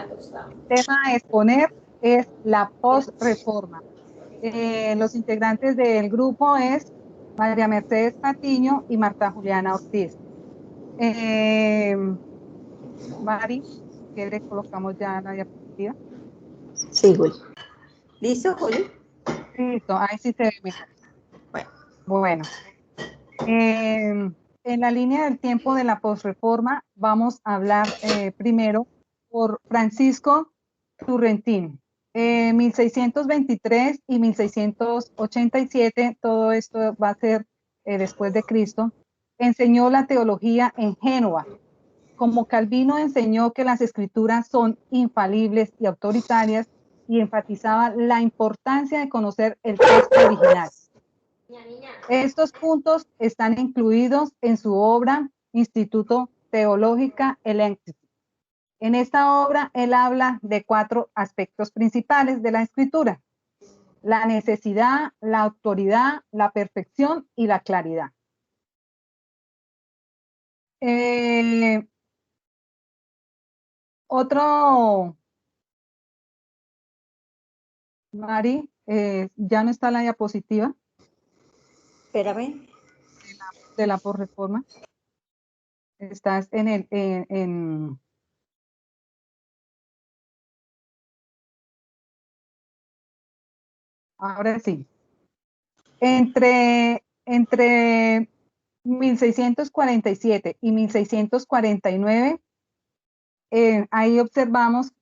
El tema a exponer es la post-reforma. Los integrantes del grupo es María Mercedes Patiño y Marta Juliana Ortiz. Mari, ¿qué le colocamos ya la diapositiva? Sí, Juli. ¿Listo, Juli? Listo, ahí sí se ve mejor. Bueno. En la línea del tiempo de la posreforma vamos a hablar primero por Francisco Turrentín. 1623 y 1687, todo esto va a ser después de Cristo, enseñó la teología en Génova. Como Calvino enseñó que las escrituras son infalibles y autoritarias y enfatizaba la importancia de conocer el texto original. Estos puntos están incluidos en su obra Instituto Teológica Elenchi. En esta obra, él habla de 4 aspectos principales de la escritura: la necesidad, la autoridad, la perfección y la claridad. Mari, ya no está la diapositiva. Espérame. De la posreforma. Estás en ahora sí. Entre 1647 y 1649, ahí observamos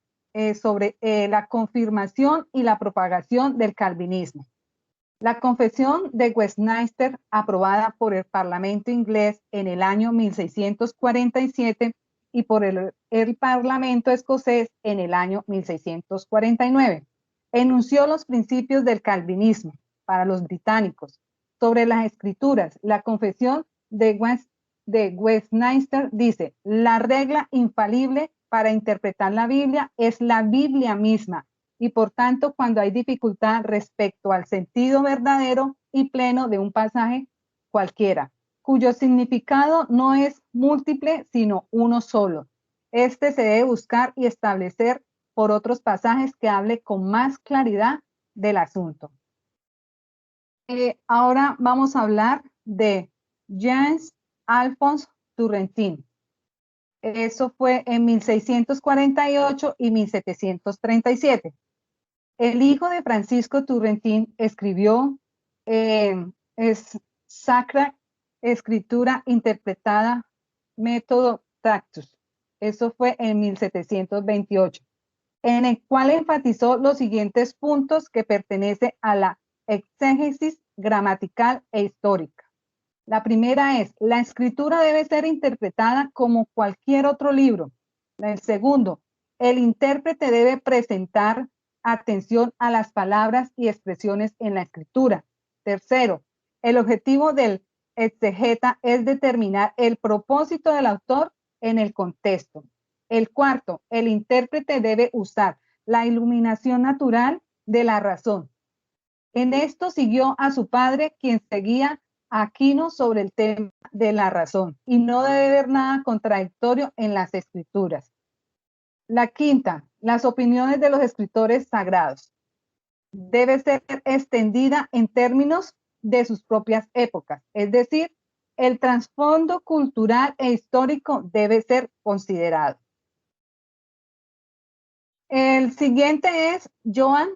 sobre la confirmación y la propagación del calvinismo. La Confesión de Westminster, aprobada por el Parlamento inglés en el año 1647 y por el Parlamento escocés en el año 1649, enunció los principios del calvinismo para los británicos. Sobre las escrituras, la Confesión de Westminster dice: la regla infalible para interpretar la Biblia es la Biblia misma, y por tanto, cuando hay dificultad respecto al sentido verdadero y pleno de un pasaje cualquiera, cuyo significado no es múltiple, sino uno solo, este se debe buscar y establecer por otros pasajes que hable con más claridad del asunto. Ahora vamos a hablar de James Alphonse Turrentin. Eso fue en 1648 y 1737. El hijo de Francisco Turrentin escribió Sacra Escritura Interpretada, Método Tractus. Eso fue en 1728, en el cual enfatizó los siguientes puntos que pertenecen a la exégesis gramatical e histórica. La primera es: la escritura debe ser interpretada como cualquier otro libro. El segundo, el intérprete debe presentar atención a las palabras y expresiones en la escritura. Tercero, el objetivo del exegeta es determinar el propósito del autor en el contexto. El cuarto, el intérprete debe usar la iluminación natural de la razón. En esto siguió a su padre, quien seguía a Aquino sobre el tema de la razón, y no debe haber nada contradictorio en las escrituras. La quinta, las opiniones de los escritores sagrados. Debe ser extendida en términos de sus propias épocas, es decir, el trasfondo cultural e histórico debe ser considerado. El siguiente es Johann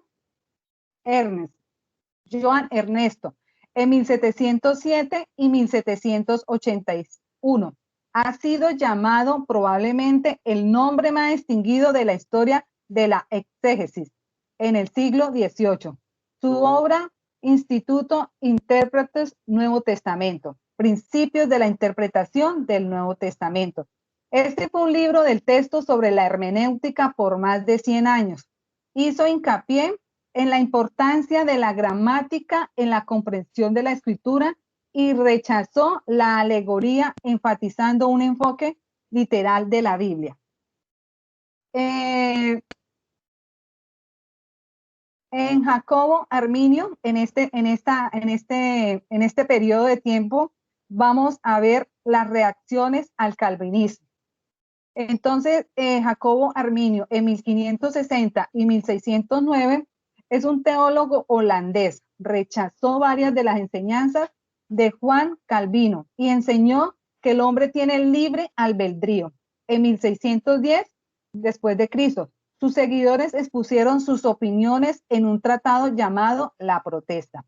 Ernesto, en 1707 y 1781. Ha sido llamado probablemente el nombre más distinguido de la historia de la exégesis en el siglo XVIII. Su obra, Instituto Interpretes Nuevo Testamento, Principios de la Interpretación del Nuevo Testamento. Este fue un libro del texto sobre la hermenéutica por más de 100 años. Hizo hincapié en la importancia de la gramática en la comprensión de la escritura y rechazó la alegoría, enfatizando un enfoque literal de la Biblia. En Jacobo Arminio, en este periodo de tiempo, vamos a ver las reacciones al calvinismo. Entonces, Jacobo Arminio, en 1560 y 1609, es un teólogo holandés. Rechazó varias de las enseñanzas de Juan Calvino y enseñó que el hombre tiene libre albedrío. En 1610, después de Cristo, sus seguidores expusieron sus opiniones en un tratado llamado La Protesta.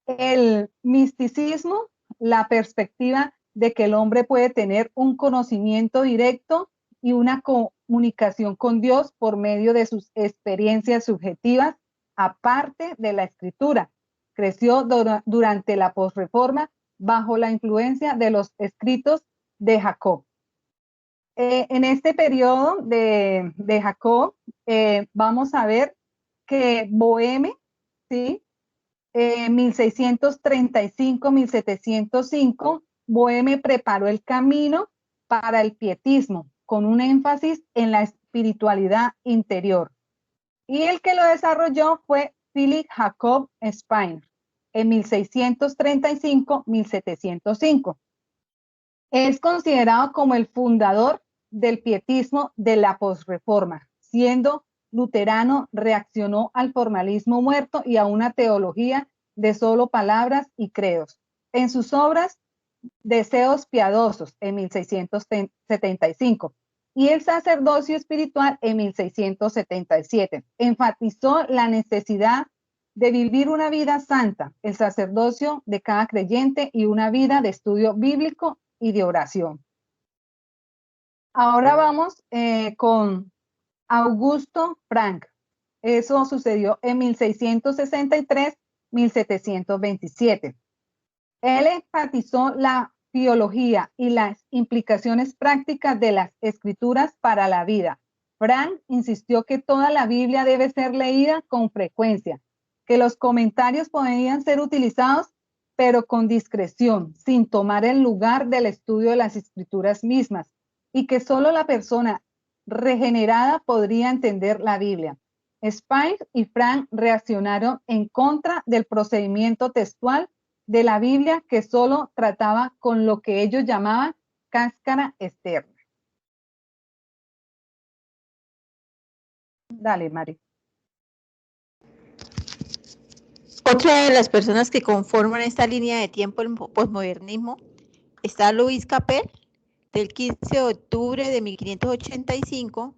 El misticismo, la perspectiva de que el hombre puede tener un conocimiento directo y una comunicación con Dios por medio de sus experiencias subjetivas, aparte de la escritura. Creció durante la posreforma bajo la influencia de los escritos de Jacob. En este periodo de Jacob, vamos a ver que Boheme, ¿sí? 1635-1705, Boheme preparó el camino para el pietismo, con un énfasis en la espiritualidad interior. Y el que lo desarrolló fue Philip Jacob Spener, en 1635-1705. Es considerado como el fundador del pietismo de la posreforma, siendo luterano, reaccionó al formalismo muerto y a una teología de solo palabras y credos. En sus obras, Deseos piadosos, en 1675, y El sacerdocio espiritual, en 1677, enfatizó la necesidad de vivir una vida santa, el sacerdocio de cada creyente y una vida de estudio bíblico y de oración. Ahora vamos con Augusto Frank. Eso sucedió en 1663-1727. Él enfatizó la teología y las implicaciones prácticas de las escrituras para la vida. Frank insistió que toda la Biblia debe ser leída con frecuencia, que los comentarios podían ser utilizados, pero con discreción, sin tomar el lugar del estudio de las escrituras mismas, y que solo la persona regenerada podría entender la Biblia. Spener y Frank reaccionaron en contra del procedimiento textual de la Biblia, que solo trataba con lo que ellos llamaban cáscara externa. Dale, Mari. Otra de las personas que conforman esta línea de tiempo en posmodernismo está Louis Capel, del 15 de octubre de 1585,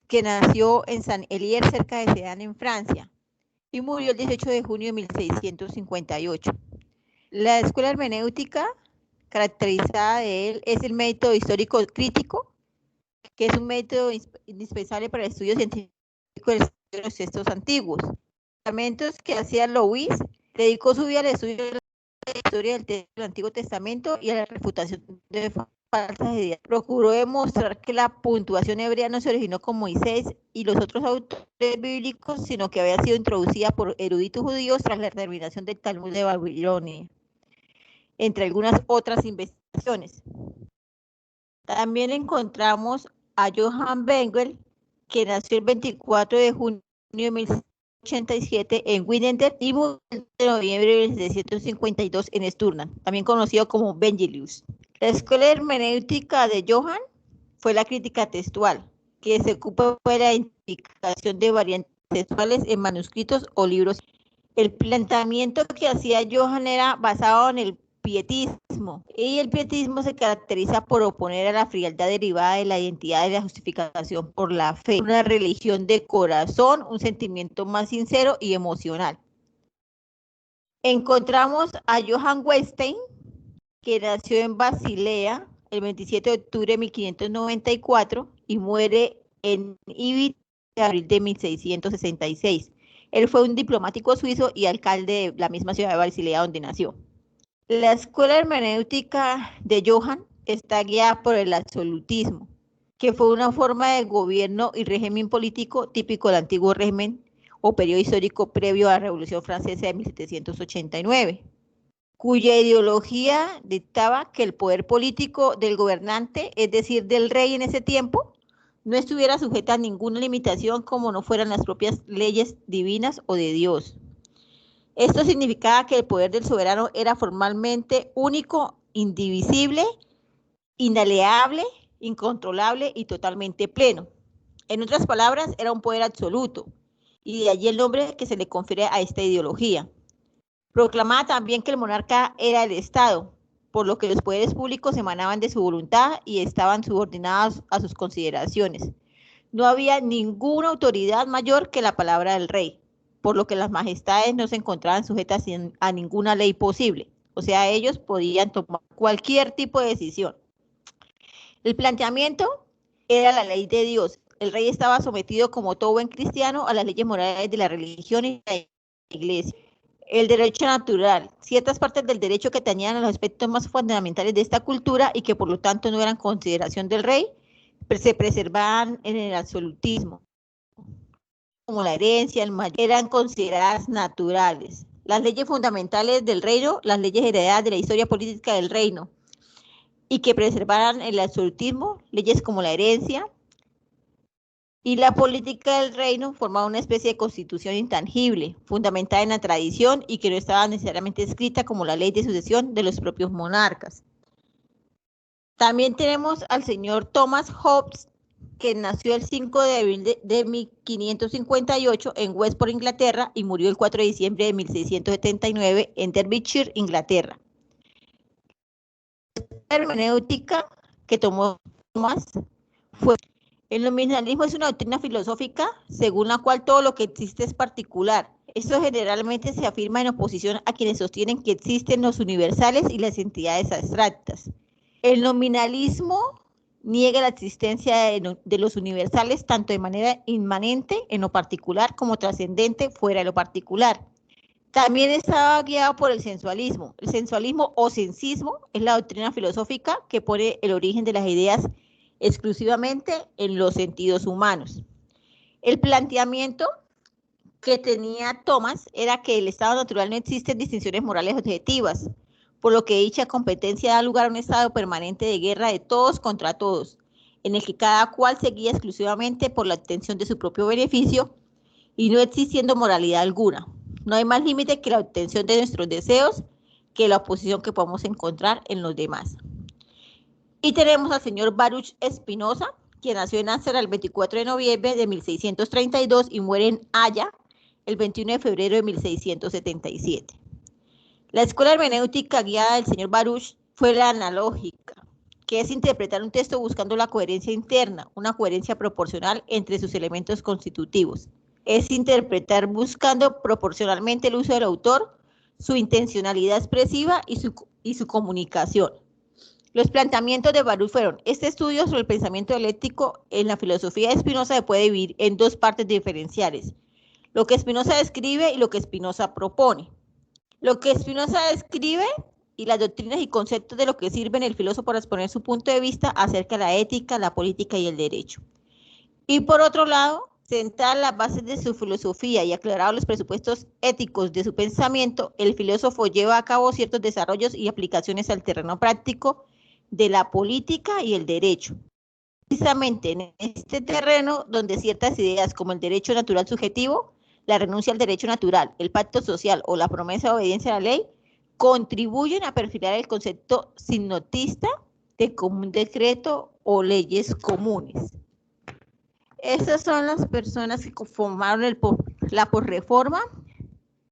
que nació en Saint-Hélier, cerca de Sedan, en Francia, y murió el 18 de junio de 1658. La escuela hermenéutica caracterizada de él es el método histórico crítico, que es un método indispensable para el estudio científico de los textos antiguos. Los fundamentos que hacía Louis, dedicó su vida al estudio de la historia del Antiguo Testamento y a la refutación de falsas ideas. Procuró demostrar que la puntuación hebrea no se originó con Moisés y los otros autores bíblicos, sino que había sido introducida por eruditos judíos tras la terminación del Talmud de Babilonia, entre algunas otras investigaciones. También encontramos a Johann Bengel, que nació el 24 de junio de 1687 en Wittenberg y murió el de noviembre de 1752 en Sturnan, también conocido como Bengelius. La escuela hermenéutica de Johann fue la crítica textual, que se ocupa de la identificación de variantes textuales en manuscritos o libros. El planteamiento que hacía Johann era basado en el pietismo, y el pietismo se caracteriza por oponer a la frialdad derivada de la identidad de la justificación por la fe, una religión de corazón, un sentimiento más sincero y emocional. Encontramos a Johann Wettstein, que nació en Basilea el 27 de octubre de 1594 y muere en Ibiza en abril de 1666. Él fue un diplomático suizo y alcalde de la misma ciudad de Basilea donde nació. La escuela hermenéutica de Johann está guiada por el absolutismo, que fue una forma de gobierno y régimen político típico del antiguo régimen o periodo histórico previo a la Revolución Francesa de 1789, cuya ideología dictaba que el poder político del gobernante, es decir, del rey en ese tiempo, no estuviera sujeta a ninguna limitación como no fueran las propias leyes divinas o de Dios. Esto significaba que el poder del soberano era formalmente único, indivisible, inalienable incontrolable y totalmente pleno. En otras palabras, era un poder absoluto, y de allí el nombre que se le confiere a esta ideología. Proclamaba también que el monarca era el Estado, por lo que los poderes públicos emanaban de su voluntad y estaban subordinados a sus consideraciones. No había ninguna autoridad mayor que la palabra del rey, por lo que las majestades no se encontraban sujetas a ninguna ley posible. O sea, ellos podían tomar cualquier tipo de decisión. El planteamiento era la ley de Dios. El rey estaba sometido, como todo buen cristiano, a las leyes morales de la religión y la iglesia. El derecho natural, ciertas partes del derecho que tenían a los aspectos más fundamentales de esta cultura y que por lo tanto no eran consideración del rey, se preservaban en el absolutismo, como la herencia, el mayor, eran consideradas naturales. Las leyes fundamentales del reino, las leyes heredadas de la historia política del reino, y que preservaran el absolutismo, leyes como la herencia y la política del reino, formaban una especie de constitución intangible, fundamentada en la tradición y que no estaba necesariamente escrita como la ley de sucesión de los propios monarcas. También tenemos al señor Thomas Hobbes, que nació el 5 de abril de 1558 en Westport, Inglaterra, y murió el 4 de diciembre de 1679 en Derbyshire, Inglaterra. La hermenéutica que tomó Thomas fue: el nominalismo es una doctrina filosófica según la cual todo lo que existe es particular. Esto generalmente se afirma en oposición a quienes sostienen que existen los universales y las entidades abstractas. El nominalismo niega la existencia de los universales tanto de manera inmanente en lo particular como trascendente fuera de lo particular. También estaba guiado por el sensualismo. El sensualismo o sensismo es la doctrina filosófica que pone el origen de las ideas exclusivamente en los sentidos humanos. El planteamiento que tenía Thomas era que el estado natural no existen distinciones morales objetivas, por lo que dicha competencia da lugar a un estado permanente de guerra de todos contra todos, en el que cada cual se guía exclusivamente por la obtención de su propio beneficio y no existiendo moralidad alguna. No hay más límite que la obtención de nuestros deseos que la oposición que podemos encontrar en los demás. Y tenemos al señor Baruch Spinoza, quien nació en Ámsterdam el 24 de noviembre de 1632 y muere en Haya el 21 de febrero de 1677. La escuela hermenéutica guiada del señor Baruch fue la analógica, que es interpretar un texto buscando la coherencia interna, una coherencia proporcional entre sus elementos constitutivos. Es interpretar buscando proporcionalmente el uso del autor, su intencionalidad expresiva y su comunicación. Los planteamientos de Baruch fueron: este estudio sobre el pensamiento dialéctico en la filosofía de Spinoza se puede dividir en dos partes diferenciales: lo que Spinoza describe y lo que Spinoza propone. Lo que Spinoza describe y las doctrinas y conceptos de lo que sirven el filósofo para exponer su punto de vista acerca de la ética, la política y el derecho. Y por otro lado, sentar las bases de su filosofía y aclarar los presupuestos éticos de su pensamiento, el filósofo lleva a cabo ciertos desarrollos y aplicaciones al terreno práctico de la política y el derecho. Precisamente en este terreno donde ciertas ideas como el derecho natural subjetivo, la renuncia al derecho natural, el pacto social o la promesa de obediencia a la ley contribuyen a perfilar el concepto sinotista de común decreto o leyes comunes. Estas son las personas que conformaron la posreforma